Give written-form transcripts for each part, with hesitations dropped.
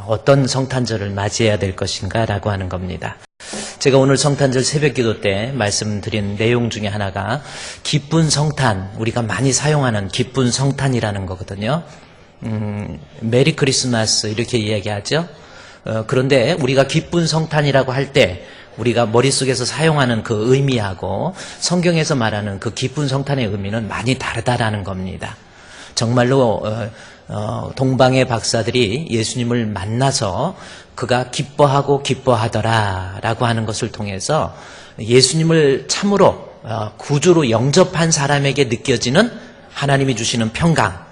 어떤 성탄절을 맞이해야 될 것인가 라고 하는 겁니다. 제가 오늘 성탄절 새벽기도 때 말씀드린 내용 중에 하나가 기쁜 성탄, 우리가 많이 사용하는 기쁜 성탄이라는 거거든요. 메리 크리스마스 이렇게 이야기하죠. 그런데 우리가 기쁜 성탄이라고 할 때 우리가 머릿속에서 사용하는 그 의미하고 성경에서 말하는 그 기쁜 성탄의 의미는 많이 다르다라는 겁니다. 정말로 동방의 박사들이 예수님을 만나서 그가 기뻐하고 기뻐하더라 라고 하는 것을 통해서 예수님을 참으로 구주로 영접한 사람에게 느껴지는 하나님이 주시는 평강,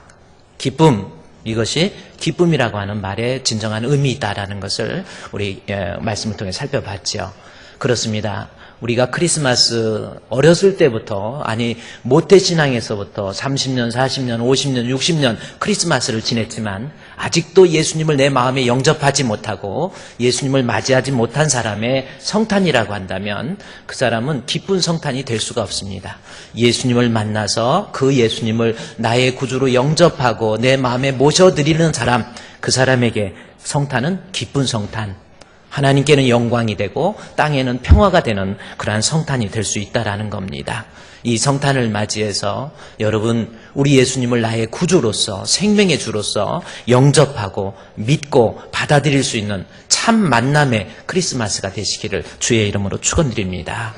기쁨, 이것이 기쁨이라고 하는 말의 진정한 의미이다라는 것을 우리 말씀을 통해 살펴봤죠. 그렇습니다. 우리가 크리스마스 어렸을 때부터, 아니 모태신앙에서부터 30년, 40년, 50년, 60년 크리스마스를 지냈지만 아직도 예수님을 내 마음에 영접하지 못하고 예수님을 맞이하지 못한 사람의 성탄이라고 한다면 그 사람은 기쁜 성탄이 될 수가 없습니다. 예수님을 만나서 그 예수님을 나의 구주로 영접하고 내 마음에 모셔드리는 사람, 그 사람에게 성탄은 기쁜 성탄, 하나님께는 영광이 되고 땅에는 평화가 되는 그러한 성탄이 될 수 있다라는 겁니다. 이 성탄을 맞이해서 여러분, 우리 예수님을 나의 구주로서, 생명의 주로서 영접하고 믿고 받아들일 수 있는 참 만남의 크리스마스가 되시기를 주의 이름으로 축원드립니다.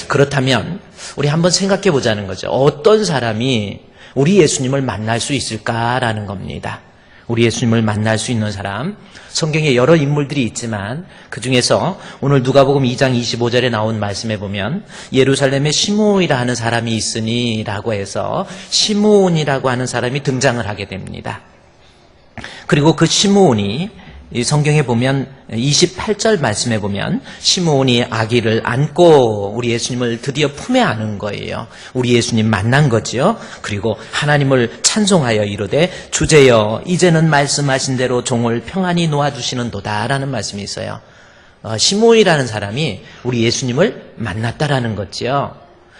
그렇다면 우리 한번 생각해 보자는 거죠. 어떤 사람이 우리 예수님을 만날 수 있을까라는 겁니다. 우리 예수님을 만날 수 있는 사람, 성경에 여러 인물들이 있지만 그 중에서 오늘 누가복음 2장 25절에 나온 말씀에 보면 예루살렘에 시므온이라 하는 사람이 있으니 라고 해서 시므온이라고 하는 사람이 등장을 하게 됩니다. 그리고 그 시므온이 이 성경에 보면 28절 말씀에 보면 시므온이 아기를 안고 우리 예수님을 드디어 품에 안은 거예요. 우리 예수님 만난 거지요. 그리고 하나님을 찬송하여 이르되 주제여 이제는 말씀하신 대로 종을 평안히 놓아주시는도다 라는 말씀이 있어요. 시므온이라는 사람이 우리 예수님을 만났다라는 거지요.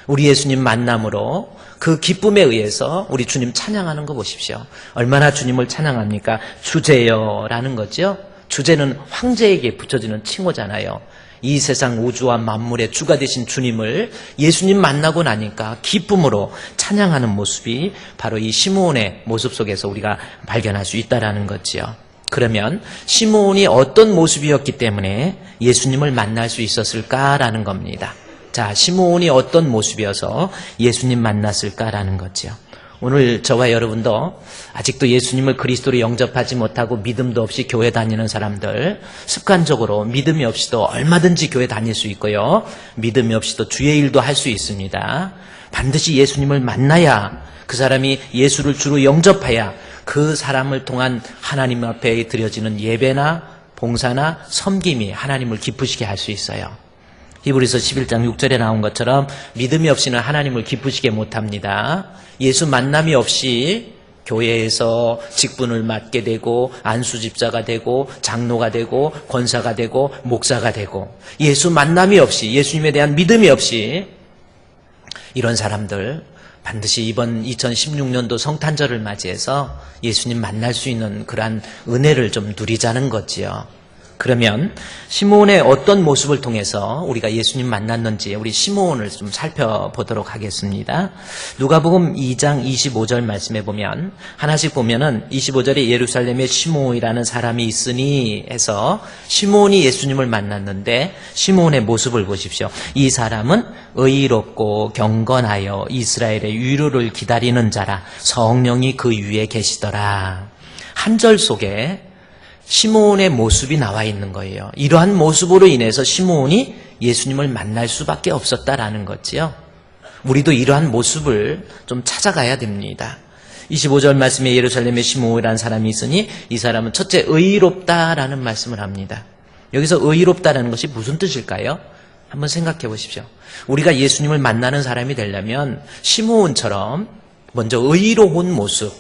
우리 예수님 만남으로 그 기쁨에 의해서 우리 주님 찬양하는 거 보십시오. 얼마나 주님을 찬양합니까? 주제여라는 거죠. 주제는 황제에게 붙여지는 칭호잖아요. 이 세상 우주와 만물의 주가 되신 주님을 예수님 만나고 나니까 기쁨으로 찬양하는 모습이 바로 이 시므온의 모습 속에서 우리가 발견할 수 있다는 거지요. 그러면 시므온이 어떤 모습이었기 때문에 예수님을 만날 수 있었을까라는 겁니다. 자, 시므온이 어떤 모습이어서 예수님 만났을까라는 거죠. 오늘 저와 여러분도 아직도 예수님을 그리스도로 영접하지 못하고 믿음도 없이 교회 다니는 사람들, 습관적으로 믿음이 없이도 얼마든지 교회 다닐 수 있고요. 믿음이 없이도 주의 일도 할 수 있습니다. 반드시 예수님을 만나야, 그 사람이 예수를 주로 영접해야 그 사람을 통한 하나님 앞에 드려지는 예배나 봉사나 섬김이 하나님을 기쁘시게 할 수 있어요. 히브리서 11장 6절에 나온 것처럼 믿음이 없이는 하나님을 기쁘시게 못합니다. 예수 만남이 없이 교회에서 직분을 맡게 되고 안수집사가 되고 장로가 되고 권사가 되고 목사가 되고 예수 만남이 없이, 예수님에 대한 믿음이 없이 이런 사람들 반드시 이번 2016년도 성탄절을 맞이해서 예수님 만날 수 있는 그러한 은혜를 좀 누리자는 거지요. 그러면 시므온의 어떤 모습을 통해서 우리가 예수님 만났는지 우리 시므온을 좀 살펴보도록 하겠습니다. 누가복음 2장 25절 말씀에 보면 하나씩 보면은 25절에 예루살렘에 시므온이라는 사람이 있으니 해서 시므온이 예수님을 만났는데 시므온의 모습을 보십시오. 이 사람은 의롭고 경건하여 이스라엘의 위로를 기다리는 자라 성령이 그 위에 계시더라. 한 절 속에 시므온의 모습이 나와 있는 거예요. 이러한 모습으로 인해서 시므온이 예수님을 만날 수밖에 없었다라는 거지요. 우리도 이러한 모습을 좀 찾아가야 됩니다. 25절 말씀에 예루살렘에 시므온이라는 사람이 있으니 이 사람은 첫째 의롭다라는 말씀을 합니다. 여기서 의롭다라는 것이 무슨 뜻일까요? 한번 생각해 보십시오. 우리가 예수님을 만나는 사람이 되려면 시므온처럼 먼저 의로운 모습,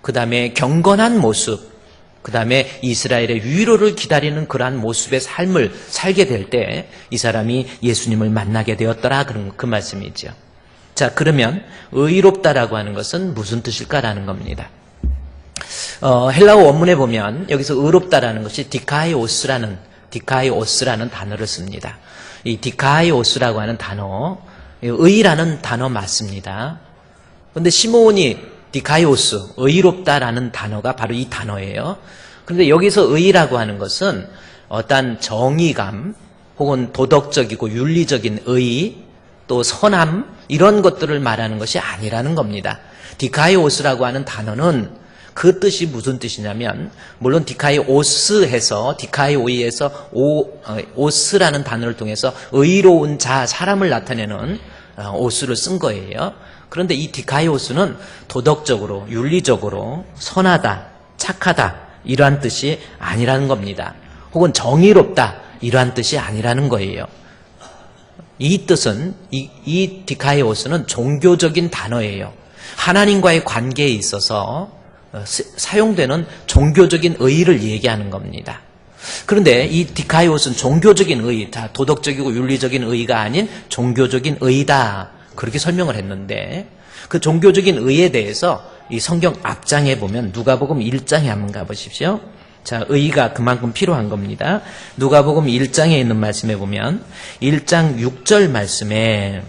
그 다음에 경건한 모습, 그 다음에 이스라엘의 위로를 기다리는 그러한 모습의 삶을 살게 될 때 이 사람이 예수님을 만나게 되었더라, 그런 그 말씀이죠. 자, 그러면 의롭다라고 하는 것은 무슨 뜻일까라는 겁니다. 헬라어 원문에 보면 여기서 의롭다라는 것이 디카이오스라는 단어를 씁니다. 이 디카이오스라고 하는 단어, 의라는 단어 맞습니다. 그런데 시므온이 디카이오스, 의롭다라는 단어가 바로 이 단어예요. 그런데 여기서 의라고 하는 것은 어떤 정의감 혹은 도덕적이고 윤리적인 의, 또 선함 이런 것들을 말하는 것이 아니라는 겁니다. 디카이오스라고 하는 단어는 그 뜻이 무슨 뜻이냐면, 물론 디카이오스에서 오스라는 단어를 통해서 의로운 자, 사람을 나타내는 오스를 쓴 거예요. 그런데 이 디카이오스는 도덕적으로, 윤리적으로 선하다, 착하다 이러한 뜻이 아니라는 겁니다. 혹은 정의롭다 이러한 뜻이 아니라는 거예요. 이 뜻은 이 디카이오스는 종교적인 단어예요. 하나님과의 관계에 있어서 사용되는 종교적인 의의를 얘기하는 겁니다. 그런데 이 디카이오스는 종교적인 의의, 도덕적이고 윤리적인 의의가 아닌 종교적인 의의다 그렇게 설명을 했는데, 그 종교적인 의의에 대해서 이 성경 앞장에 보면 누가복음 1장에 한번 가보십시오. 자, 의의가 그만큼 필요한 겁니다. 누가복음 1장에 있는 말씀에 보면 1장 6절 말씀에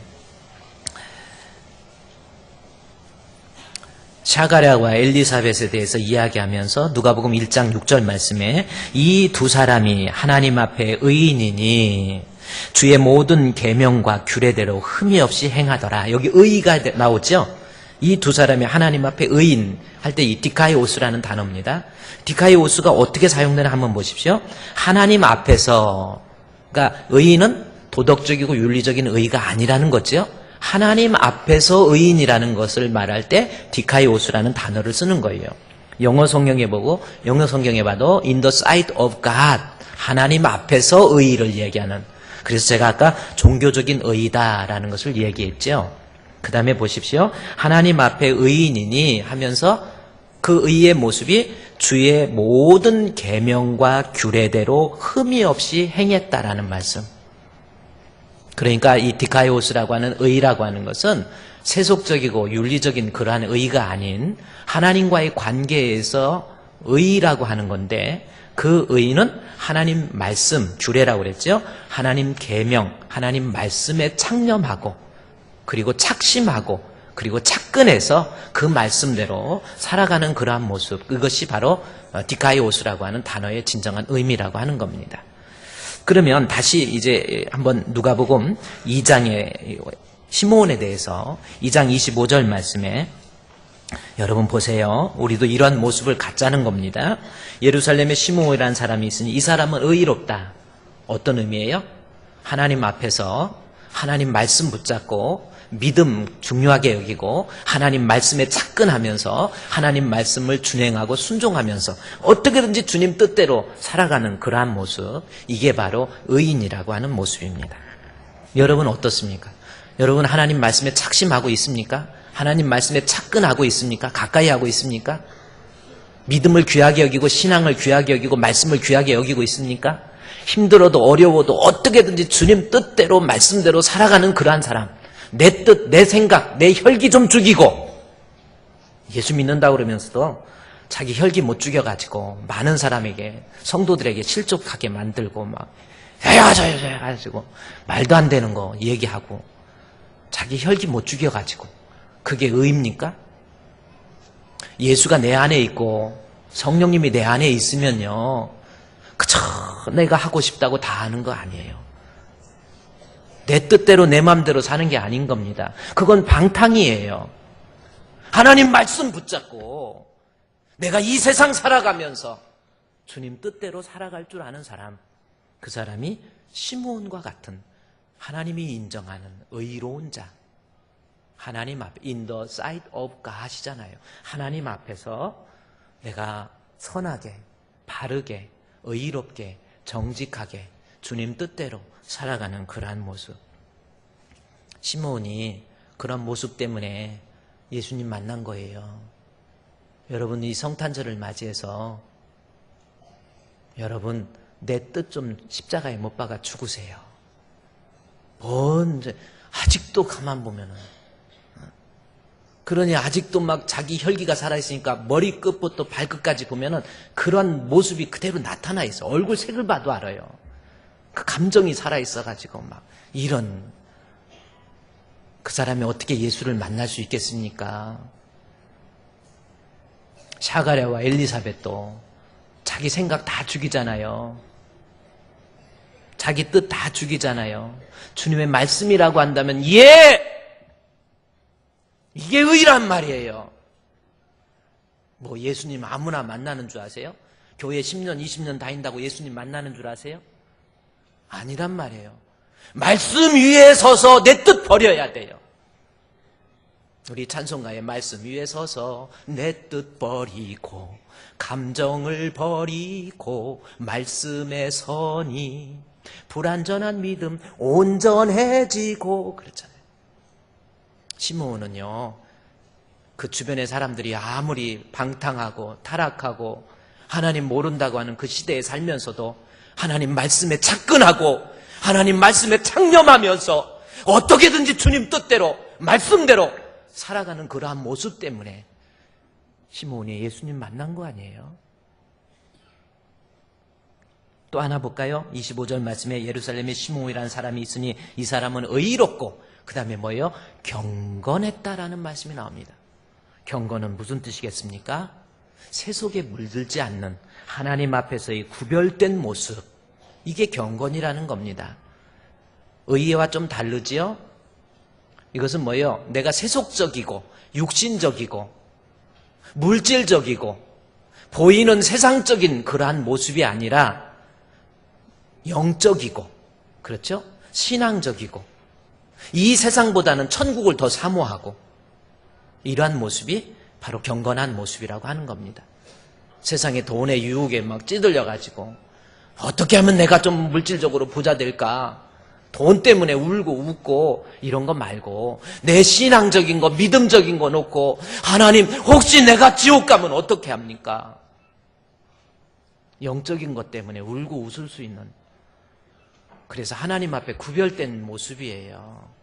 샤가랴와 엘리사벳에 대해서 이야기하면서 누가복음 1장 6절 말씀에 이 두 사람이 하나님 앞에 의인이니 주의 모든 계명과 규례대로 흠이 없이 행하더라. 여기 의의가 나오죠. 이 두 사람이 하나님 앞에 의인 할 때 이 디카이오스라는 단어입니다. 디카이오스가 어떻게 사용되나 한번 보십시오. 하나님 앞에서, 그러니까 의인은 도덕적이고 윤리적인 의의가 아니라는 거죠. 하나님 앞에서 의인이라는 것을 말할 때 디카이오스라는 단어를 쓰는 거예요. 영어 성경에 봐도 in the sight of God, 하나님 앞에서 의의를 얘기하는, 그래서 제가 아까 종교적인 의의다라는 것을 얘기했죠. 그 다음에 보십시오. 하나님 앞에 의인이니 하면서 그 의의 모습이 주의 모든 계명과 규례대로 흠이 없이 행했다라는 말씀. 그러니까 이 디카이오스라고 하는 의라고 하는 것은 세속적이고 윤리적인 그러한 의가 아닌 하나님과의 관계에서 의라고 하는 건데, 그 의는 하나님 말씀, 규례라고 그랬죠. 하나님 계명, 하나님 말씀에 창념하고 그리고 착심하고 그리고 착근해서 그 말씀대로 살아가는 그러한 모습, 그것이 바로 디카이오스라고 하는 단어의 진정한 의미라고 하는 겁니다. 그러면 다시 이제 한번 누가복음 2장의 시므온에 대해서 2장 25절 말씀에 여러분 보세요. 우리도 이러한 모습을 갖자는 겁니다. 예루살렘에 시므온이라는 사람이 있으니 이 사람은 의롭다. 어떤 의미예요? 하나님 앞에서 하나님 말씀 붙잡고 믿음 중요하게 여기고 하나님 말씀에 착근하면서 하나님 말씀을 준행하고 순종하면서 어떻게든지 주님 뜻대로 살아가는 그러한 모습, 이게 바로 의인이라고 하는 모습입니다. 여러분 어떻습니까? 여러분 하나님 말씀에 착심하고 있습니까? 하나님 말씀에 착근하고 있습니까? 가까이 하고 있습니까? 믿음을 귀하게 여기고 신앙을 귀하게 여기고 말씀을 귀하게 여기고 있습니까? 힘들어도 어려워도 어떻게든지 주님 뜻대로 말씀대로 살아가는 그러한 사람, 내 뜻, 내 생각, 내 혈기 좀 죽이고, 예수 믿는다고 그러면서도 자기 혈기 못 죽여가지고 많은 사람에게, 성도들에게 실족하게 만들고 막 해가지고 말도 안 되는 거 얘기하고 자기 혈기 못 죽여가지고, 그게 의입니까? 예수가 내 안에 있고 성령님이 내 안에 있으면요, 그저 내가 하고 싶다고 다 하는 거 아니에요. 내 뜻대로 내 마음대로 사는 게 아닌 겁니다. 그건 방탕이에요. 하나님 말씀 붙잡고 내가 이 세상 살아가면서 주님 뜻대로 살아갈 줄 아는 사람, 그 사람이 시므온과 같은 하나님이 인정하는 의로운 자, 하나님 앞에 in the sight of God이잖아요. 하나님 앞에서 내가 선하게, 바르게, 의롭게, 정직하게 주님 뜻대로 살아가는 그러한 모습. 시므온이 그런 모습 때문에 예수님 만난 거예요. 여러분 이 성탄절을 맞이해서 여러분 내 뜻 좀 십자가에 못 박아 죽으세요. 아직도 가만 보면은 그러니 아직도 막 자기 혈기가 살아있으니까 머리 끝부터 발끝까지 보면은 그런 모습이 그대로 나타나 있어. 얼굴 색을 봐도 알아요. 그 감정이 살아있어가지고 막 이런, 그 사람이 어떻게 예수를 만날 수 있겠습니까? 샤가랴와 엘리사벳도 자기 생각 다 죽이잖아요. 자기 뜻 다 죽이잖아요. 주님의 말씀이라고 한다면 예! 이게 의란 말이에요. 뭐 예수님 아무나 만나는 줄 아세요? 교회 10년, 20년 다닌다고 예수님 만나는 줄 아세요? 아니란 말이에요. 말씀 위에 서서 내 뜻 버려야 돼요. 우리 찬송가의 말씀 위에 서서 내 뜻 버리고 감정을 버리고 말씀에 서니 불완전한 믿음 온전해지고 그렇잖아요. 시므온은요, 그 주변의 사람들이 아무리 방탕하고 타락하고 하나님 모른다고 하는 그 시대에 살면서도 하나님 말씀에 착근하고 하나님 말씀에 창념하면서 어떻게든지 주님 뜻대로 말씀대로 살아가는 그러한 모습 때문에 시므온이 예수님 만난 거 아니에요? 또 하나 볼까요? 25절 말씀에 예루살렘에 시므온이라는 사람이 있으니 이 사람은 의롭고 그 다음에 뭐예요? 경건했다라는 말씀이 나옵니다. 경건은 무슨 뜻이겠습니까? 세속에 물들지 않는 하나님 앞에서의 구별된 모습, 이게 경건이라는 겁니다. 의와 좀 다르지요? 이것은 뭐예요? 내가 세속적이고 육신적이고 물질적이고 보이는 세상적인 그러한 모습이 아니라 영적이고, 그렇죠? 신앙적이고 이 세상보다는 천국을 더 사모하고 이러한 모습이 바로 경건한 모습이라고 하는 겁니다. 세상의 돈의 유혹에 막 찌들려가지고 어떻게 하면 내가 좀 물질적으로 부자 될까? 돈 때문에 울고 웃고 이런 거 말고 내 신앙적인 거, 믿음적인 거 놓고 하나님 혹시 내가 지옥 가면 어떻게 합니까? 영적인 것 때문에 울고 웃을 수 있는, 그래서 하나님 앞에 구별된 모습이에요.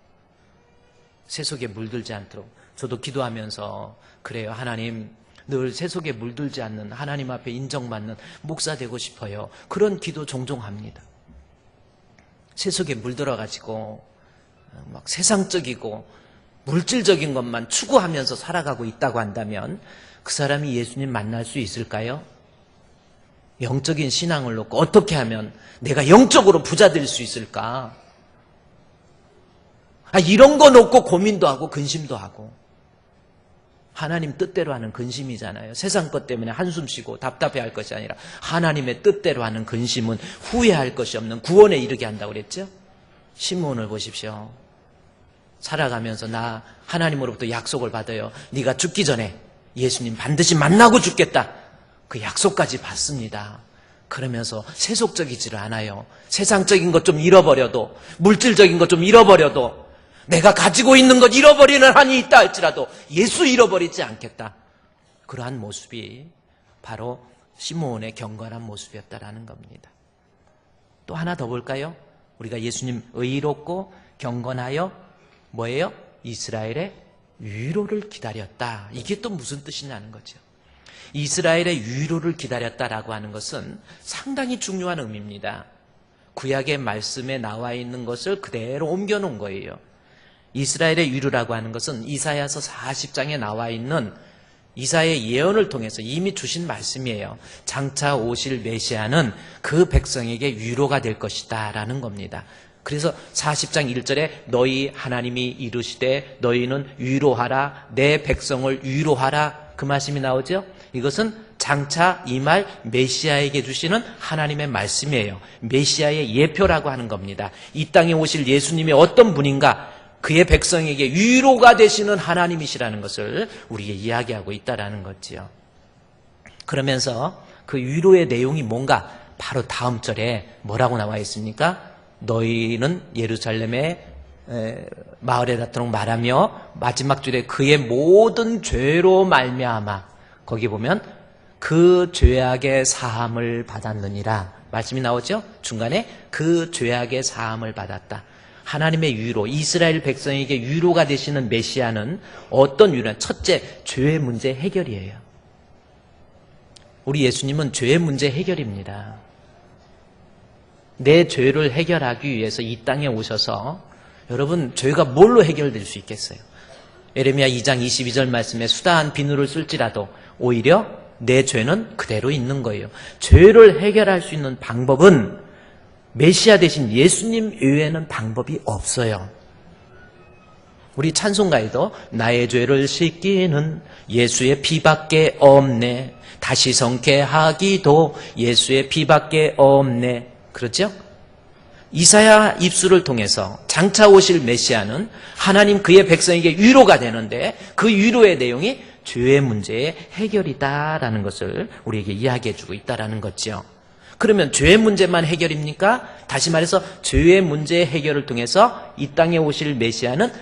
세속에 물들지 않도록. 저도 기도하면서 그래요. 하나님, 늘 세속에 물들지 않는 하나님 앞에 인정받는 목사 되고 싶어요. 그런 기도 종종 합니다. 세속에 물들어가지고 막 세상적이고 물질적인 것만 추구하면서 살아가고 있다고 한다면 그 사람이 예수님 만날 수 있을까요? 영적인 신앙을 놓고 어떻게 하면 내가 영적으로 부자 될 수 있을까? 이런 거 놓고 고민도 하고 근심도 하고. 하나님 뜻대로 하는 근심이잖아요. 세상 것 때문에 한숨 쉬고 답답해할 것이 아니라 하나님의 뜻대로 하는 근심은 후회할 것이 없는 구원에 이르게 한다고 그랬죠? 시므온을 보십시오. 살아가면서 나 하나님으로부터 약속을 받아요. 네가 죽기 전에 예수님 반드시 만나고 죽겠다. 그 약속까지 받습니다. 그러면서 세속적이지를 않아요. 세상적인 것 좀 잃어버려도, 물질적인 것 좀 잃어버려도, 내가 가지고 있는 것 잃어버리는 한이 있다 할지라도 예수 잃어버리지 않겠다. 그러한 모습이 바로 시므온의 경건한 모습이었다라는 겁니다. 또 하나 더 볼까요? 우리가 예수님 의롭고 경건하여 뭐예요? 이스라엘의 위로를 기다렸다. 이게 또 무슨 뜻이냐는 거죠. 이스라엘의 위로를 기다렸다라고 하는 것은 상당히 중요한 의미입니다. 구약의 말씀에 나와 있는 것을 그대로 옮겨놓은 거예요. 이스라엘의 위로라고 하는 것은 이사야서 40장에 나와 있는 이사야의 예언을 통해서 이미 주신 말씀이에요. 장차 오실 메시아는 그 백성에게 위로가 될 것이다 라는 겁니다. 그래서 40장 1절에 너희 하나님이 이르시되 너희는 위로하라, 내 백성을 위로하라, 그 말씀이 나오죠. 이것은 장차 임할 메시아에게 주시는 하나님의 말씀이에요. 메시아의 예표라고 하는 겁니다. 이 땅에 오실 예수님이 어떤 분인가, 그의 백성에게 위로가 되시는 하나님이시라는 것을 우리에게 이야기하고 있다라는 거지요. 그러면서 그 위로의 내용이 뭔가, 바로 다음 절에 뭐라고 나와 있습니까? 너희는 예루살렘의 마을에 닿도록 말하며, 마지막 줄에 그의 모든 죄로 말미암아, 거기 보면 그 죄악의 사함을 받았느니라 말씀이 나오죠. 중간에 그 죄악의 사함을 받았다. 하나님의 위로, 이스라엘 백성에게 위로가 되시는 메시아는 어떤 위로냐? 첫째, 죄의 문제 해결이에요. 우리 예수님은 죄의 문제 해결입니다. 내 죄를 해결하기 위해서 이 땅에 오셔서, 여러분, 죄가 뭘로 해결될 수 있겠어요? 예레미야 2장 22절 말씀에 수다한 비누를 쓸지라도 오히려 내 죄는 그대로 있는 거예요. 죄를 해결할 수 있는 방법은 메시아 대신 예수님 외에는 방법이 없어요. 우리 찬송가에도 나의 죄를 씻기는 예수의 피밖에 없네. 다시 성케하기도 예수의 피밖에 없네. 그렇죠? 이사야 입술을 통해서 장차 오실 메시아는 하나님 그의 백성에게 위로가 되는데 그 위로의 내용이 죄의 문제의 해결이다라는 것을 우리에게 이야기해 주고 있다라는 거죠. 그러면 죄의 문제만 해결입니까? 다시 말해서 죄의 문제의 해결을 통해서 이 땅에 오실 메시아는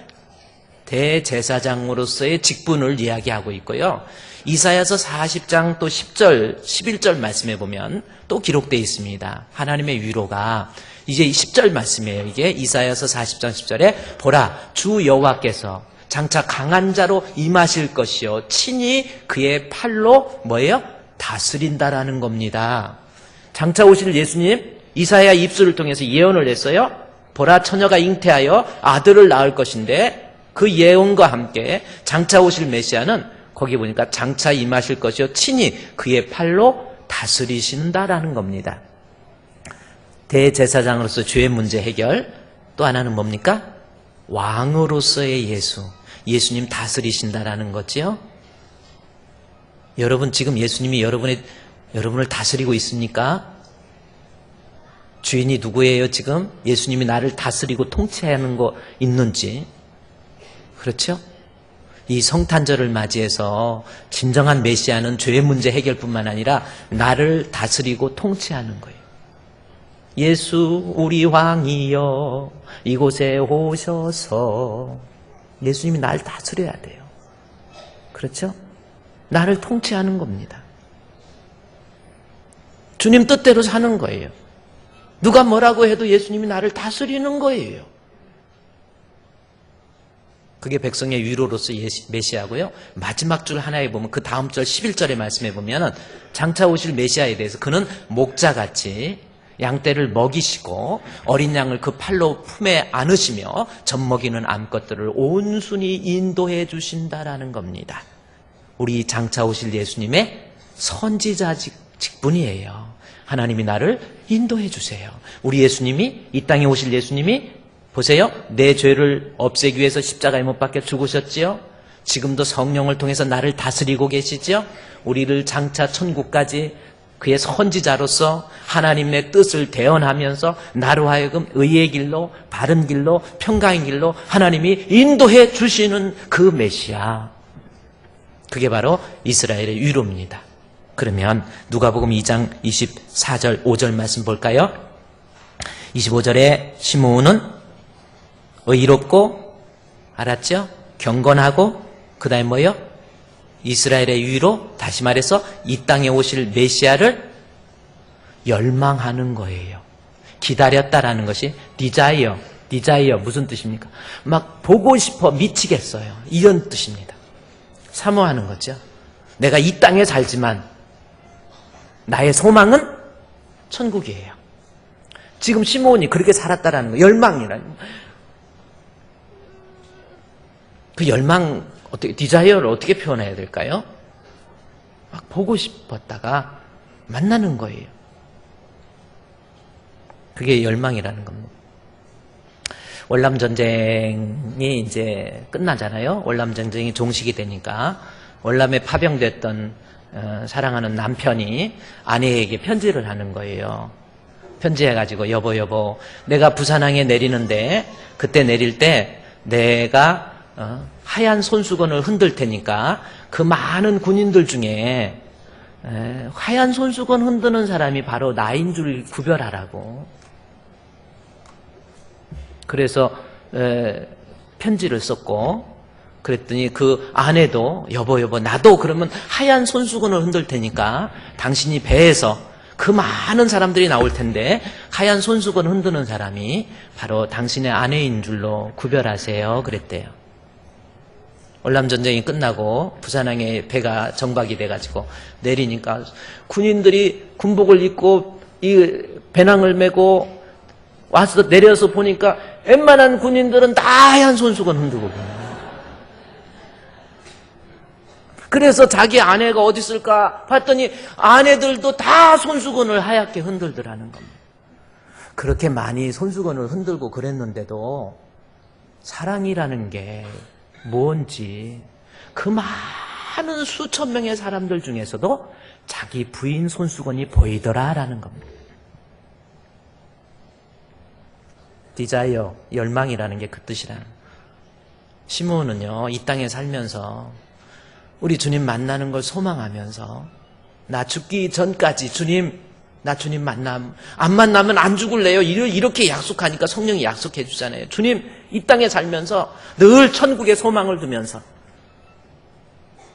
대제사장으로서의 직분을 이야기하고 있고요. 이사야서 40장 또 10절, 11절 말씀에 보면 또 기록되어 있습니다. 하나님의 위로가 이제 10절 말씀이에요. 이게 이사야서 40장 10절에 보라 주 여호와께서 장차 강한 자로 임하실 것이요 친히 그의 팔로 뭐예요? 다스린다라는 겁니다. 장차 오실 예수님 이사야 입술을 통해서 예언을 했어요. 보라 처녀가 잉태하여 아들을 낳을 것인데 그 예언과 함께 장차 오실 메시아는 거기 보니까 장차 임하실 것이요 친히 그의 팔로 다스리신다라는 겁니다. 대제사장으로서 죄의 문제 해결, 또 하나는 뭡니까? 왕으로서의 예수, 예수님 다스리신다라는 거지요. 여러분 지금 예수님이 여러분을 다스리고 있습니까? 주인이 누구예요 지금? 예수님이 나를 다스리고 통치하는 거 있는지. 그렇죠? 이 성탄절을 맞이해서 진정한 메시아는 죄의 문제 해결뿐만 아니라 나를 다스리고 통치하는 거예요. 예수 우리 왕이여 이곳에 오셔서 예수님이 나를 다스려야 돼요. 그렇죠? 나를 통치하는 겁니다. 주님 뜻대로 사는 거예요. 누가 뭐라고 해도 예수님이 나를 다스리는 거예요. 그게 백성의 위로로서 메시아고요. 마지막 줄 하나에 보면 그 다음 절 11절의 말씀에 보면 장차 오실 메시아에 대해서 그는 목자같이 양떼를 먹이시고 어린 양을 그 팔로 품에 안으시며 젖먹이는 암것들을 온순히 인도해 주신다라는 겁니다. 우리 장차 오실 예수님의 선지자 직분이에요. 하나님이 나를 인도해 주세요. 우리 예수님이 이 땅에 오실 예수님이 보세요. 내 죄를 없애기 위해서 십자가에 못 박혀 죽으셨지요. 지금도 성령을 통해서 나를 다스리고 계시죠. 우리를 장차 천국까지 그의 선지자로서 하나님의 뜻을 대언하면서 나로 하여금 의의 길로 바른 길로 평강의 길로 하나님이 인도해 주시는 그 메시아. 그게 바로 이스라엘의 위로입니다. 그러면 누가복음 2장 24절 5절 말씀 볼까요? 25절에 시므온은 의롭고 알았죠? 경건하고 그 다음에 뭐요? 이스라엘의 위로, 다시 말해서 이 땅에 오실 메시아를 열망하는 거예요. 기다렸다라는 것이 디자이어 무슨 뜻입니까? 막 보고 싶어 미치겠어요. 이런 뜻입니다. 사모하는 거죠. 내가 이 땅에 살지만 나의 소망은 천국이에요. 지금 시므온이 그렇게 살았다라는 거, 열망이라는 거. 그 열망, 디자이어를 어떻게 표현해야 될까요? 막 보고 싶었다가 만나는 거예요. 그게 열망이라는 겁니다. 월남전쟁이 이제 끝나잖아요. 월남전쟁이 종식이 되니까 월남에 파병됐던 사랑하는 남편이 아내에게 편지를 하는 거예요. 편지해가지고 여보 내가 부산항에 내리는데 그때 내릴 때 내가 하얀 손수건을 흔들 테니까 그 많은 군인들 중에 하얀 손수건 흔드는 사람이 바로 나인 줄 구별하라고. 그래서 편지를 썼고 그랬더니 그 아내도 여보 나도 그러면 하얀 손수건을 흔들 테니까 당신이 배에서 그 많은 사람들이 나올 텐데 하얀 손수건 흔드는 사람이 바로 당신의 아내인 줄로 구별하세요. 그랬대요. 월남전쟁이 끝나고 부산항에 배가 정박이 돼가지고 내리니까 군인들이 군복을 입고 이 배낭을 메고 와서 내려서 보니까 웬만한 군인들은 다 하얀 손수건 흔들고 가요. 그래서 자기 아내가 어디 있을까 봤더니 아내들도 다 손수건을 하얗게 흔들더라는 겁니다. 그렇게 많이 손수건을 흔들고 그랬는데도 사랑이라는 게 뭔지 그 많은 수천 명의 사람들 중에서도 자기 부인 손수건이 보이더라라는 겁니다. 디자이어, 열망이라는 게 그 뜻이라는 거예요. 시므온은요, 이 땅에 살면서 우리 주님 만나는 걸 소망하면서 나 죽기 전까지 주님, 나 주님 안 만나면 안 죽을래요. 이렇게 약속하니까 성령이 약속해 주잖아요. 주님, 이 땅에 살면서 늘 천국의 소망을 두면서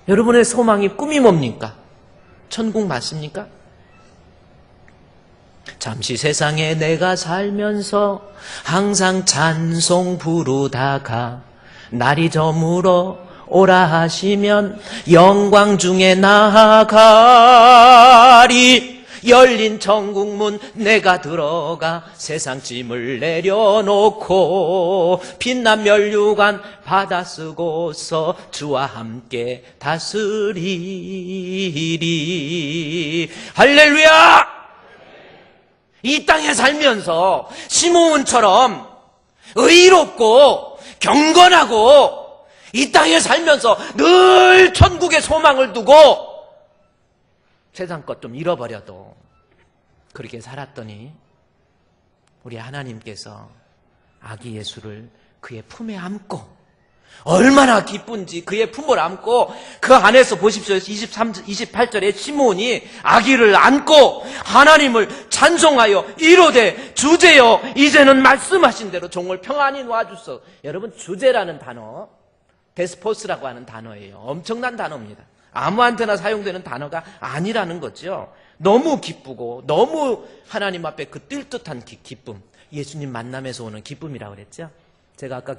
여러분의 소망이 꿈이 뭡니까? 천국 맞습니까? 잠시 세상에 내가 살면서 항상 찬송 부르다가 날이 저물어 오라 하시면 영광 중에 나아가리. 열린 천국문 내가 들어가 세상 짐을 내려놓고 빛난 면류관 받아 쓰고서 주와 함께 다스리리. 할렐루야! 이 땅에 살면서 시므온처럼 의롭고 경건하고 이 땅에 살면서 늘 천국의 소망을 두고 세상 것 좀 잃어버려도 그렇게 살았더니 우리 하나님께서 아기 예수를 그의 품에 안고 얼마나 기쁜지 그의 품을 안고 그 안에서 보십시오. 28절에 시므온이 아기를 안고 하나님을 찬송하여 이르되 주제여 이제는 말씀하신 대로 종을 평안히 놓아주소. 여러분, 주제라는 단어 데스포스라고 하는 단어예요. 엄청난 단어입니다. 아무한테나 사용되는 단어가 아니라는 거죠. 너무 기쁘고 너무 하나님 앞에 그 뛸듯한 기쁨, 예수님 만남에서 오는 기쁨이라고 그랬죠. 제가 아까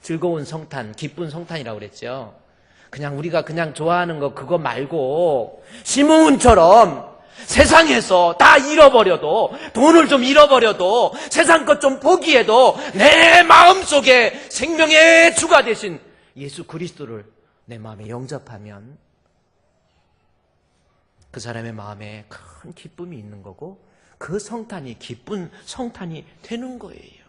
즐거운 성탄, 기쁜 성탄이라고 그랬죠. 그냥 우리가 그냥 좋아하는 거 그거 말고 시므온처럼 세상에서 다 잃어버려도, 돈을 좀 잃어버려도, 세상 것 좀 포기해도 내 마음속에 생명의 주가 되신 예수 그리스도를 내 마음에 영접하면 그 사람의 마음에 큰 기쁨이 있는 거고 그 성탄이 기쁜 성탄이 되는 거예요.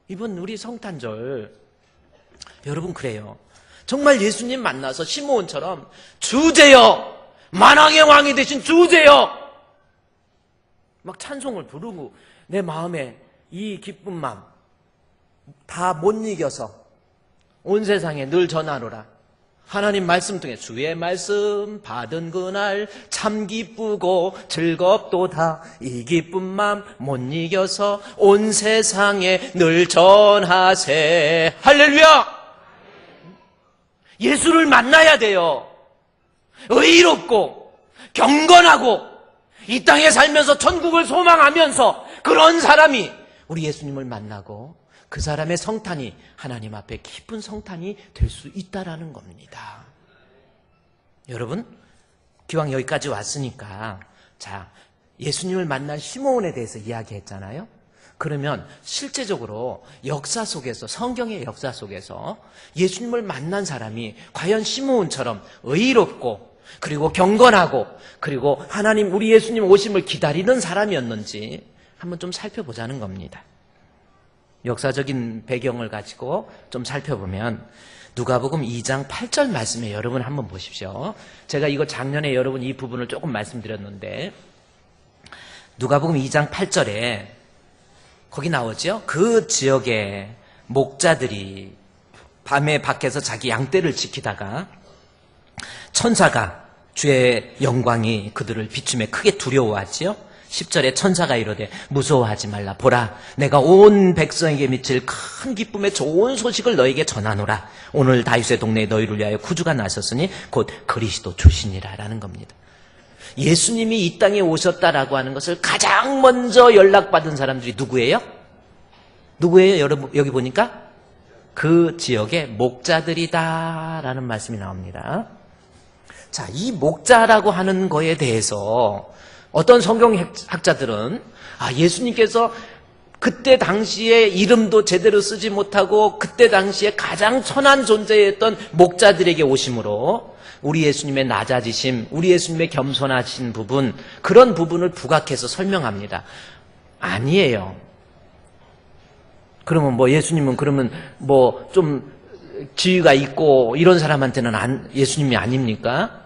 이번 우리 성탄절 여러분 그래요. 정말 예수님 만나서 시므온처럼 주제여, 만왕의 왕이 되신 주제여 막 찬송을 부르고 내 마음에 이 기쁜 마음 다 못 이겨서 온 세상에 늘 전하노라. 하나님 말씀 통해 주의 말씀 받은 그날 참 기쁘고 즐겁도다. 이 기쁜 마음 못 이겨서 온 세상에 늘 전하세. 할렐루야! 예수를 만나야 돼요. 의롭고 경건하고 이 땅에 살면서 천국을 소망하면서 그런 사람이 우리 예수님을 만나고 그 사람의 성탄이 하나님 앞에 기쁜 성탄이 될 수 있다라는 겁니다. 여러분, 기왕 여기까지 왔으니까 자, 예수님을 만난 시므온에 대해서 이야기했잖아요. 그러면 실제적으로 역사 속에서, 성경의 역사 속에서 예수님을 만난 사람이 과연 시므온처럼 의롭고 그리고 경건하고 그리고 하나님 우리 예수님 오심을 기다리는 사람이었는지 한번 좀 살펴보자는 겁니다. 역사적인 배경을 가지고 좀 살펴보면 누가복음 2장 8절 말씀에 여러분 한번 보십시오. 제가 이거 작년에 여러분 이 부분을 조금 말씀드렸는데 누가복음 2장 8절에 거기 나오죠. 그 지역의 목자들이 밤에 밖에서 자기 양떼를 지키다가 천사가 주의 영광이 그들을 비추며 크게 두려워하지요. 10절에 천사가 이르되 무서워하지 말라. 보라, 내가 온 백성에게 미칠 큰 기쁨의 좋은 소식을 너에게 전하노라. 오늘 다윗의 동네에 너희를 위하여 구주가 나섰으니 곧 그리스도 주시니라 라는 겁니다. 예수님이 이 땅에 오셨다라고 하는 것을 가장 먼저 연락받은 사람들이 누구예요? 누구예요? 여러분 여기 보니까 그 지역의 목자들이다라는 말씀이 나옵니다. 자, 이 목자라고 하는 거에 대해서 어떤 성경학자들은 예수님께서 그때 당시에 이름도 제대로 쓰지 못하고 그때 당시에 가장 천한 존재였던 목자들에게 오심으로 우리 예수님의 낮아지심, 우리 예수님의 겸손하신 부분, 그런 부분을 부각해서 설명합니다. 아니에요. 그러면 예수님은 그러면 좀 지위가 있고 이런 사람한테는 예수님이 아닙니까?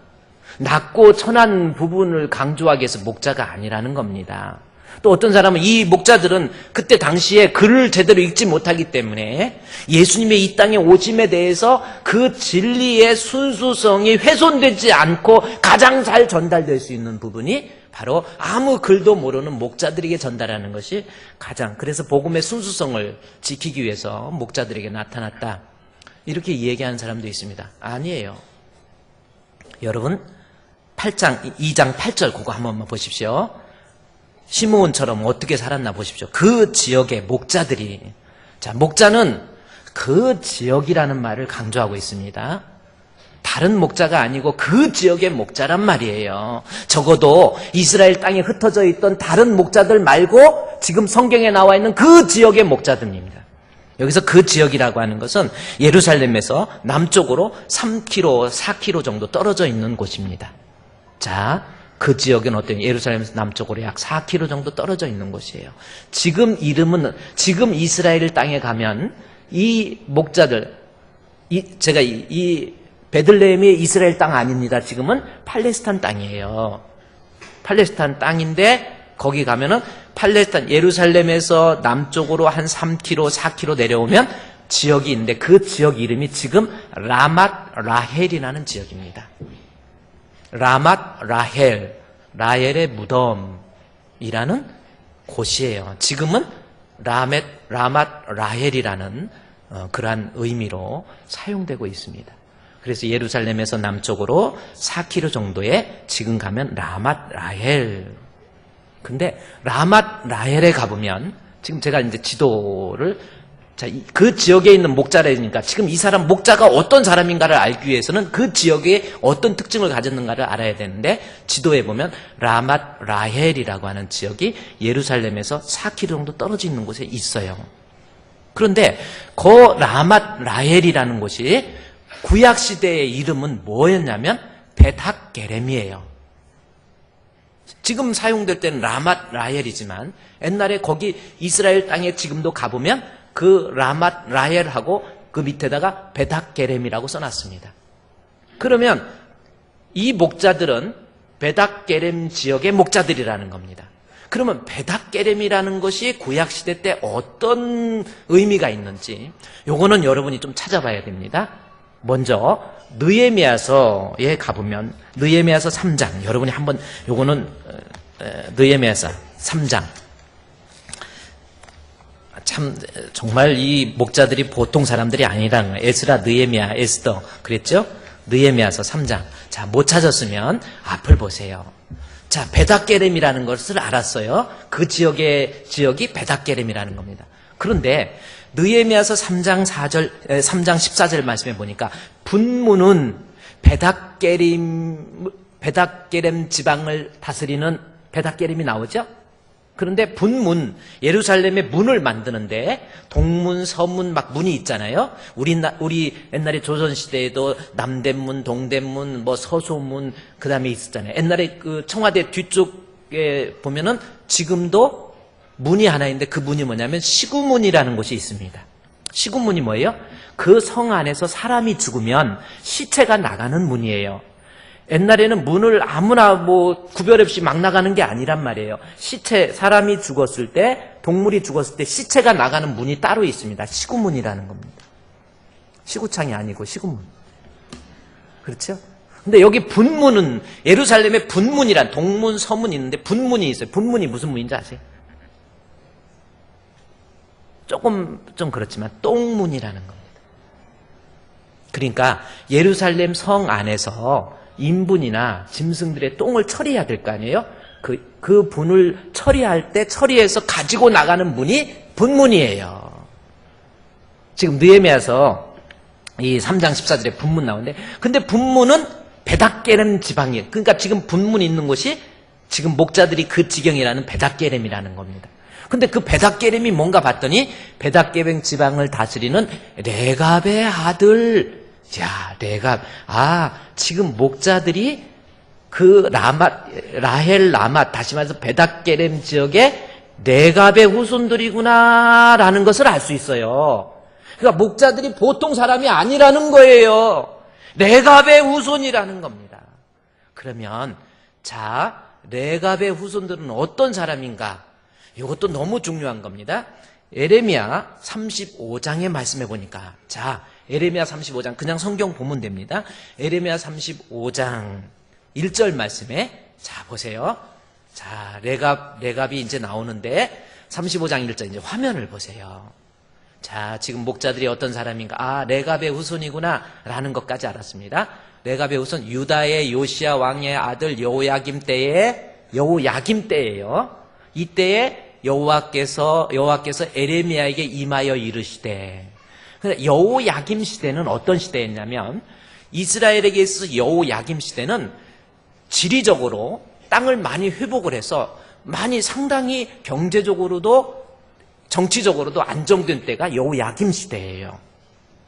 낮고 천한 부분을 강조하기 위해서 목자가 아니라는 겁니다. 또 어떤 사람은 이 목자들은 그때 당시에 글을 제대로 읽지 못하기 때문에 예수님의 이 땅에 오심에 대해서 그 진리의 순수성이 훼손되지 않고 가장 잘 전달될 수 있는 부분이 바로 아무 글도 모르는 목자들에게 전달하는 것이 그래서 복음의 순수성을 지키기 위해서 목자들에게 나타났다. 이렇게 얘기하는 사람도 있습니다. 아니에요. 여러분 2장 8절 그거 한번 보십시오. 시므온처럼 어떻게 살았나 보십시오. 그 지역의 목자들이, 목자는 그 지역이라는 말을 강조하고 있습니다. 다른 목자가 아니고 그 지역의 목자란 말이에요. 적어도 이스라엘 땅에 흩어져 있던 다른 목자들 말고 지금 성경에 나와 있는 그 지역의 목자들입니다. 여기서 그 지역이라고 하는 것은 예루살렘에서 남쪽으로 3km, 4km 정도 떨어져 있는 곳입니다. 자, 그 지역은 어때요? 예루살렘에서 남쪽으로 약 4km 정도 떨어져 있는 곳이에요. 지금 이스라엘 땅에 가면 이 목자들, 제가 이 베들레헴이 이스라엘 땅 아닙니다. 지금은 팔레스타인 땅이에요. 팔레스타인 땅인데 거기 가면은 예루살렘에서 남쪽으로 한 3km, 4km 내려오면 지역이 있는데 그 지역 이름이 지금 라맛 라헬이라는 지역입니다. 라맛 라헬, 라헬의 무덤이라는 곳이에요. 지금은 라맛 라헬이라는 그러한 의미로 사용되고 있습니다. 그래서 예루살렘에서 남쪽으로 4km 정도에 지금 가면 라맛 라헬. 근데 라맛 라헬에 가보면 지금 제가 이제 지도를 그 지역에 있는 목자라니까 지금 이 사람 목자가 어떤 사람인가를 알기 위해서는 그 지역에 어떤 특징을 가졌는가를 알아야 되는데 지도에 보면 라맛 라헬이라고 하는 지역이 예루살렘에서 4km 정도 떨어져 있는 곳에 있어요. 그런데 그 라맛 라헬이라는 곳이 구약 시대의 이름은 뭐였냐면 벳학게렘이에요. 지금 사용될 때는 라맛 라헬이지만 옛날에 거기 이스라엘 땅에 지금도 가보면 그 라맛 라헬하고 그 밑에다가 벳학게렘이라고 써놨습니다. 그러면 이 목자들은 벳학게렘 지역의 목자들이라는 겁니다. 그러면 벳학게렘이라는 것이 구약시대 때 어떤 의미가 있는지 요거는 여러분이 좀 찾아봐야 됩니다. 먼저 느헤미야서에 가보면 느헤미야서 3장 여러분이 한번 요거는 느헤미야서 3장 참 정말 이 목자들이 보통 사람들이 아니라는 거예요. 에스라, 느헤미야, 에스더 그랬죠? 느헤미야서 3장. 자, 못 찾았으면 앞을 보세요. 자, 벳학게렘이라는 것을 알았어요. 그 지역이 벳학게렘이라는 겁니다. 그런데 느헤미야서 3장 14절 말씀해 보니까 분문은 벳학게렘 지방을 다스리는 벳학게렘이 나오죠? 그런데 분문, 예루살렘의 문을 만드는데 동문, 서문 막 문이 있잖아요. 우리 옛날에 조선시대에도 남대문, 동대문, 서소문 그 다음에 있었잖아요. 옛날에 그 청와대 뒤쪽에 보면은 지금도 문이 하나 있는데 그 문이 뭐냐면 시구문이라는 곳이 있습니다. 시구문이 뭐예요? 그 성 안에서 사람이 죽으면 시체가 나가는 문이에요. 옛날에는 문을 아무나 구별 없이 막 나가는 게 아니란 말이에요. 사람이 죽었을 때, 동물이 죽었을 때 시체가 나가는 문이 따로 있습니다. 시구문이라는 겁니다. 시구창이 아니고 시구문. 그렇죠? 근데 여기 분문은 예루살렘에 분문이란 동문, 서문이 있는데 분문이 있어요. 분문이 무슨 문인지 아세요? 조금 좀 그렇지만 똥문이라는 겁니다. 그러니까 예루살렘 성 안에서 인분이나 짐승들의 똥을 처리해야 될 거 아니에요? 그 분을 처리할 때 처리해서 가지고 나가는 분이 분문이에요. 지금 느헤미야서 이 3장 14절에 분문 나오는데, 근데 분문은 베닥게렘 지방이에요. 그러니까 지금 분문이 있는 곳이 지금 목자들이 그 지경이라는 베닥게렘이라는 겁니다. 근데 그 베닥게렘이 뭔가 봤더니 베닥게렘 지방을 다스리는 레갑의 아들. 야, 레갑. 지금 목자들이 그 라헬 라맛, 다시 말해서 베닥게렘 지역의 레갑의 후손들이구나라는 것을 알 수 있어요. 그러니까 목자들이 보통 사람이 아니라는 거예요. 레갑의 후손이라는 겁니다. 그러면 자, 레갑의 후손들은 어떤 사람인가? 이것도 너무 중요한 겁니다. 에레미야 35장에 말씀해 보니까, 자, 에레미야 35장 그냥 성경 보면 됩니다. 에레미야 35장 1절 말씀에, 자, 보세요. 자, 레갑이 이제 나오는데 35장 1절 이제 화면을 보세요. 자, 지금 목자들이 어떤 사람인가? 레갑의 후손이구나 라는 것까지 알았습니다. 레갑의 후손, 유다의 요시야 왕의 아들 여호야김 때예요. 이때에 여호와께서 에레미야에게 임하여 이르시되, 여호야김 시대는 어떤 시대였냐면, 이스라엘에게 있어서 여호야김 시대는 지리적으로 땅을 많이 회복을 해서 많이 상당히 경제적으로도 정치적으로도 안정된 때가 여호야김 시대예요.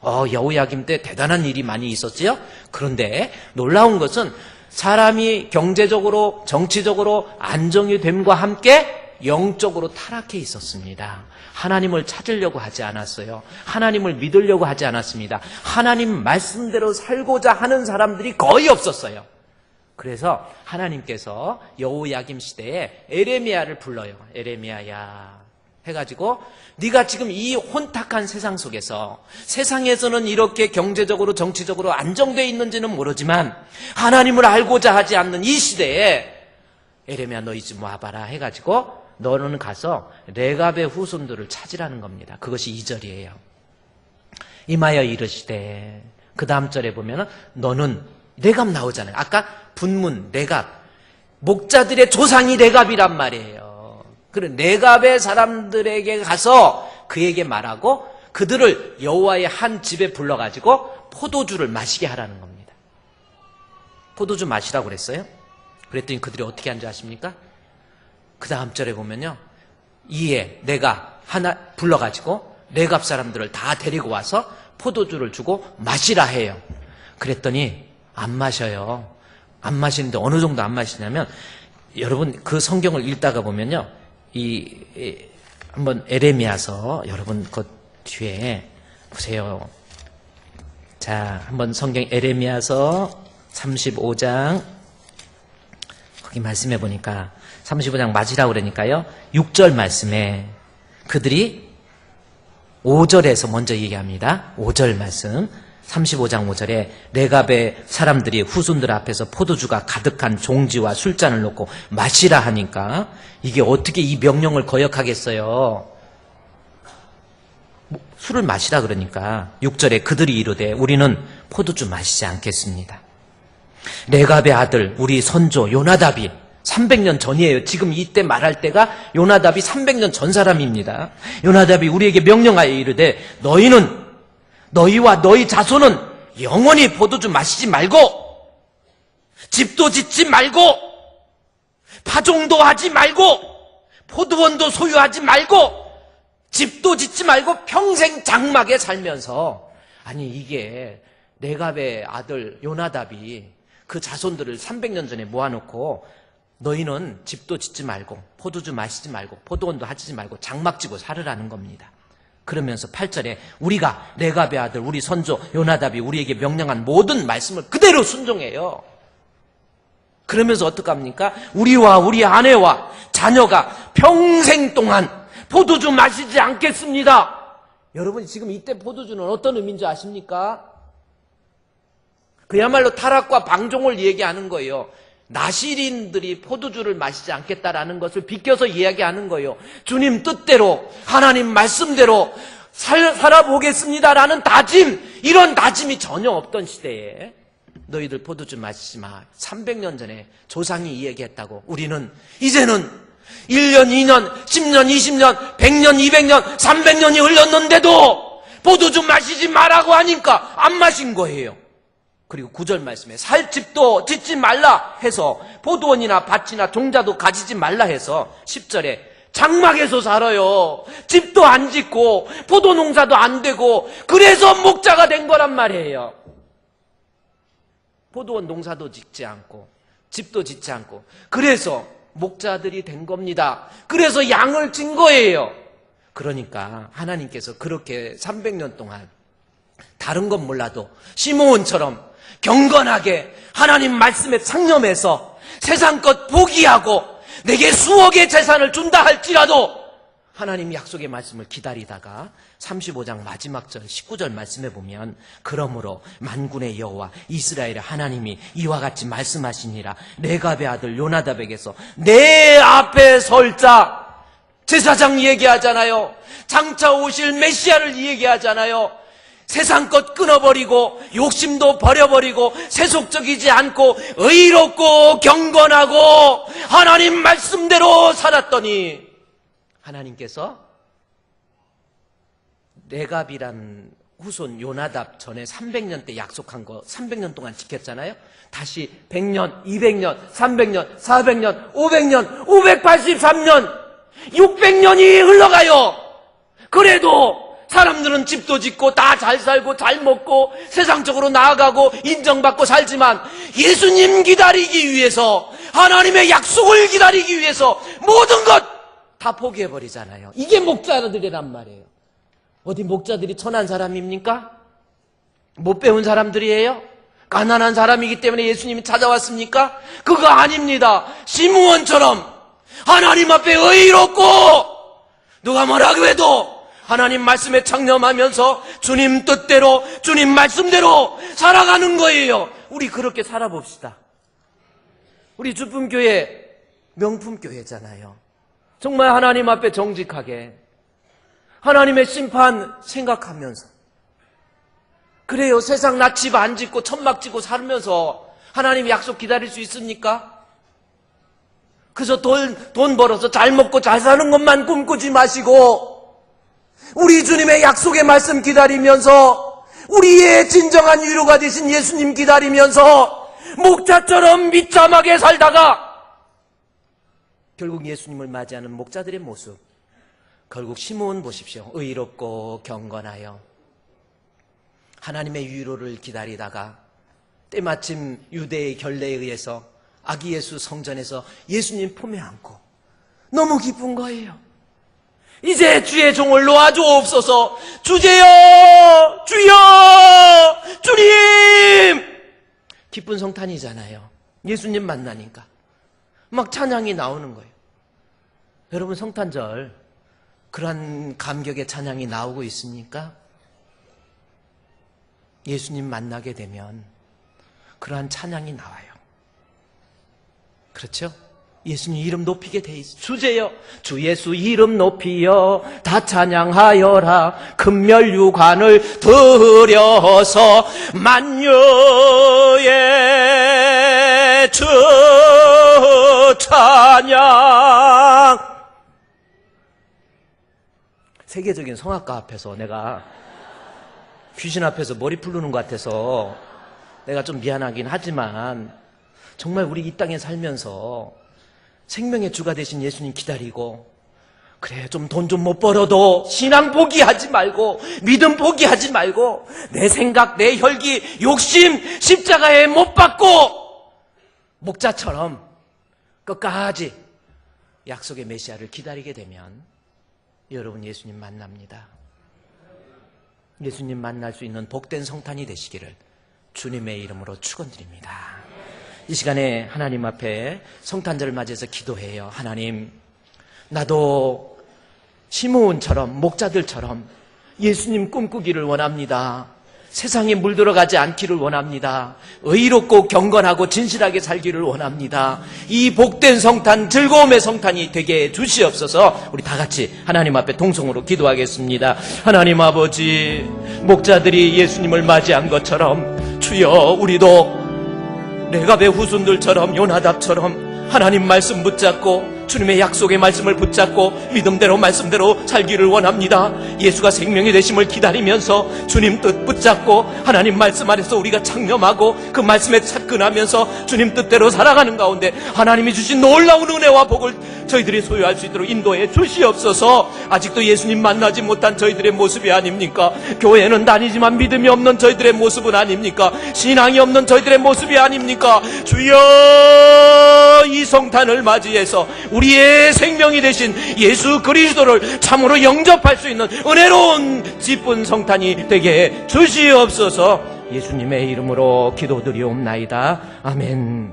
여호야김 때 대단한 일이 많이 있었지요. 그런데 놀라운 것은 사람이 경제적으로 정치적으로 안정이 됨과 함께 영적으로 타락해 있었습니다. 하나님을 찾으려고 하지 않았어요. 하나님을 믿으려고 하지 않았습니다. 하나님 말씀대로 살고자 하는 사람들이 거의 없었어요. 그래서 하나님께서 여호야김 시대에 에레미야를 불러요. 에레미야야 해가지고, 네가 지금 이 혼탁한 세상 속에서, 세상에서는 이렇게 경제적으로 정치적으로 안정되어 있는지는 모르지만 하나님을 알고자 하지 않는 이 시대에 에레미야 너 이제 와봐라 해가지고 너는 가서 레갑의 후손들을 찾으라는 겁니다. 그것이 2절이에요. 임하여 이르시되, 그 다음 절에 보면은 너는, 레갑 나오잖아요. 아까 분문 레갑, 목자들의 조상이 레갑이란 말이에요. 그래, 레갑의 사람들에게 가서 그에게 말하고 그들을 여호와의 한 집에 불러가지고 포도주를 마시게 하라는 겁니다. 포도주 마시라고 그랬어요. 그랬더니 그들이 어떻게 한 줄 아십니까? 그 다음 절에 보면요, 이에 내가 하나 불러가지고 레갑 사람들을 다 데리고 와서 포도주를 주고 마시라 해요. 그랬더니 안 마셔요. 안 마시는데 어느 정도 안 마시냐면, 여러분 그 성경을 읽다가 보면요, 한번 에레미야서 여러분 그 뒤에 보세요. 자, 한번 성경 에레미야서 35장 거기 말씀해 보니까 35장 맞으라고 그러니까요. 6절 말씀에 그들이 5절에서 먼저 얘기합니다. 5절 말씀. 35장 5절에 레갑의 사람들이 후손들 앞에서 포도주가 가득한 종지와 술잔을 놓고 마시라 하니까, 이게 어떻게 이 명령을 거역하겠어요? 술을 마시라 그러니까 6절에 그들이 이르되 우리는 포도주 마시지 않겠습니다. 레갑의 아들 우리 선조 요나답이 300년 전이에요. 지금 이때 말할 때가 요나답이 300년 전 사람입니다. 요나답이 우리에게 명령하여 이르되 너희와 너희 자손은 영원히 포도주 마시지 말고, 집도 짓지 말고, 파종도 하지 말고, 포도원도 소유하지 말고, 집도 짓지 말고 평생 장막에 살면서, 아니 이게 레갑의 아들 요나답이 그 자손들을 300년 전에 모아놓고 너희는 집도 짓지 말고 포도주 마시지 말고 포도원도 하지 말고 장막 지고 살으라는 겁니다. 그러면서 8절에 우리가 레갑의 아들 우리 선조 요나답이 우리에게 명령한 모든 말씀을 그대로 순종해요. 그러면서 어떡합니까? 우리와 우리 아내와 자녀가 평생 동안 포도주 마시지 않겠습니다. 여러분 지금 이때 포도주는 어떤 의미인지 아십니까? 그야말로 타락과 방종을 얘기하는 거예요. 나시린들이 포도주를 마시지 않겠다라는 것을 비껴서 이야기하는 거예요. 주님 뜻대로 하나님 말씀대로 살아보겠습니다라는 다짐, 이런 다짐이 전혀 없던 시대에 너희들 포도주 마시지 마. 300년 전에 조상이 이 얘기했다고. 우리는 이제는 1년, 2년, 10년, 20년, 100년, 200년, 300년이 흘렀는데도 포도주 마시지 말라고 하니까 안 마신 거예요. 그리고 9절 말씀에 살 집도 짓지 말라 해서 포도원이나 밭이나 종자도 가지지 말라 해서 10절에 장막에서 살아요. 집도 안 짓고 포도 농사도 안 되고 그래서 목자가 된 거란 말이에요. 포도원 농사도 짓지 않고 집도 짓지 않고 그래서 목자들이 된 겁니다. 그래서 양을 진 거예요. 그러니까 하나님께서 그렇게 300년 동안 다른 건 몰라도 시므온처럼 경건하게 하나님 말씀에 창념해서 세상 것 포기하고 내게 수억의 재산을 준다 할지라도 하나님 약속의 말씀을 기다리다가 35장 마지막 절 19절 말씀에 보면 그러므로 만군의 여호와 이스라엘의 하나님이 이와 같이 말씀하시니라 레갑의 아들 요나답에게서 내 앞에 설자 제사장 얘기하잖아요. 장차 오실 메시아를 얘기하잖아요. 세상 것 끊어버리고 욕심도 버려버리고 세속적이지 않고 의롭고 경건하고 하나님 말씀대로 살았더니 하나님께서 레갑이란 후손 요나답 전에 300년 때 약속한 거 300년 동안 지켰잖아요. 다시 100년, 200년, 300년, 400년, 500년, 583년, 600년이 흘러가요. 그래도 사람들은 집도 짓고 다 잘 살고 잘 먹고 세상적으로 나아가고 인정받고 살지만 예수님 기다리기 위해서 하나님의 약속을 기다리기 위해서 모든 것 다 포기해버리잖아요. 이게 목자들이란 말이에요. 어디 목자들이 천한 사람입니까? 못 배운 사람들이에요? 가난한 사람이기 때문에 예수님이 찾아왔습니까? 그거 아닙니다. 시므온처럼 하나님 앞에 의롭고 누가 뭐라고 해도 하나님 말씀에 창념하면서 주님 뜻대로 주님 말씀대로 살아가는 거예요. 우리 그렇게 살아봅시다. 우리 주품교회 명품교회잖아요. 정말 하나님 앞에 정직하게 하나님의 심판 생각하면서 그래요. 세상 나 집 안 짓고 천막 짓고 살면서 하나님 약속 기다릴 수 있습니까? 그래서 돈 벌어서 잘 먹고 잘 사는 것만 꿈꾸지 마시고 우리 주님의 약속의 말씀 기다리면서 우리의 진정한 위로가 되신 예수님 기다리면서 목자처럼 비참하게 살다가 결국 예수님을 맞이하는 목자들의 모습 결국 시므온 보십시오. 의롭고 경건하여 하나님의 위로를 기다리다가 때마침 유대의 결례에 의해서 아기 예수 성전에서 예수님 품에 안고 너무 기쁜 거예요. 이제 주의 종을 놓아주옵소서. 주제여 주여 주님 기쁜 성탄이잖아요. 예수님 만나니까 막 찬양이 나오는 거예요. 여러분 성탄절 그러한 감격의 찬양이 나오고 있습니까? 예수님 만나게 되면 그러한 찬양이 나와요. 그렇죠? 예수님 이름 높이게 돼 있어요. 주제여 주 예수 이름 높이여 다 찬양하여라. 금면류관을 들여서 만유의 주 찬양. 세계적인 성악가 앞에서 내가 귀신 앞에서 머리 풀르는 것 같아서 내가 좀 미안하긴 하지만 정말 우리 이 땅에 살면서 생명의 주가 되신 예수님 기다리고 그래 좀 돈 좀 못 벌어도 신앙 포기하지 말고 믿음 포기하지 말고 내 생각 내 혈기 욕심 십자가에 못 박고 목자처럼 끝까지 약속의 메시아를 기다리게 되면 여러분 예수님 만납니다. 예수님 만날 수 있는 복된 성탄이 되시기를 주님의 이름으로 축원드립니다. 이 시간에 하나님 앞에 성탄절을 맞이해서 기도해요. 하나님, 나도 시므온처럼 목자들처럼 예수님 꿈꾸기를 원합니다. 세상에 물들어가지 않기를 원합니다. 의롭고 경건하고 진실하게 살기를 원합니다. 이 복된 성탄, 즐거움의 성탄이 되게 해주시옵소서. 우리 다 같이 하나님 앞에 동성으로 기도하겠습니다. 하나님 아버지, 목자들이 예수님을 맞이한 것처럼 주여 우리도 레갑의 후손들처럼 요나답처럼 하나님 말씀 붙잡고 주님의 약속의 말씀을 붙잡고 믿음대로 말씀대로 살기를 원합니다. 예수가 생명이 되심을 기다리면서 주님 뜻 붙잡고 하나님 말씀 안에서 우리가 창념하고 그 말씀에 접근하면서 주님 뜻대로 살아가는 가운데 하나님이 주신 놀라운 은혜와 복을 저희들이 소유할 수 있도록 인도해 주시옵소서. 아직도 예수님 만나지 못한 저희들의 모습이 아닙니까? 교회는 다니지만 믿음이 없는 저희들의 모습은 아닙니까? 신앙이 없는 저희들의 모습이 아닙니까? 주여, 이 성탄을 맞이해서 우리의 생명이 되신 예수 그리스도를 참으로 영접할 수 있는 은혜로운 기쁜 성탄이 되게 해 주시옵소서. 예수님의 이름으로 기도드리옵나이다. 아멘.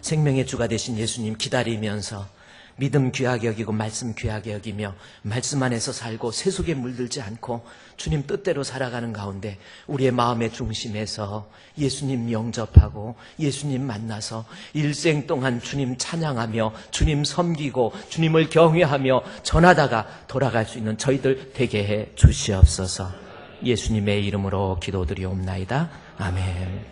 생명의 주가 되신 예수님 기다리면서 믿음 귀하게 여기고 말씀 귀하게 여기며 말씀 안에서 살고 세속에 물들지 않고 주님 뜻대로 살아가는 가운데 우리의 마음의 중심에서 예수님 영접하고 예수님 만나서 일생 동안 주님 찬양하며 주님 섬기고 주님을 경외하며 전하다가 돌아갈 수 있는 저희들 되게 해 주시옵소서. 예수님의 이름으로 기도드리옵나이다. 아멘.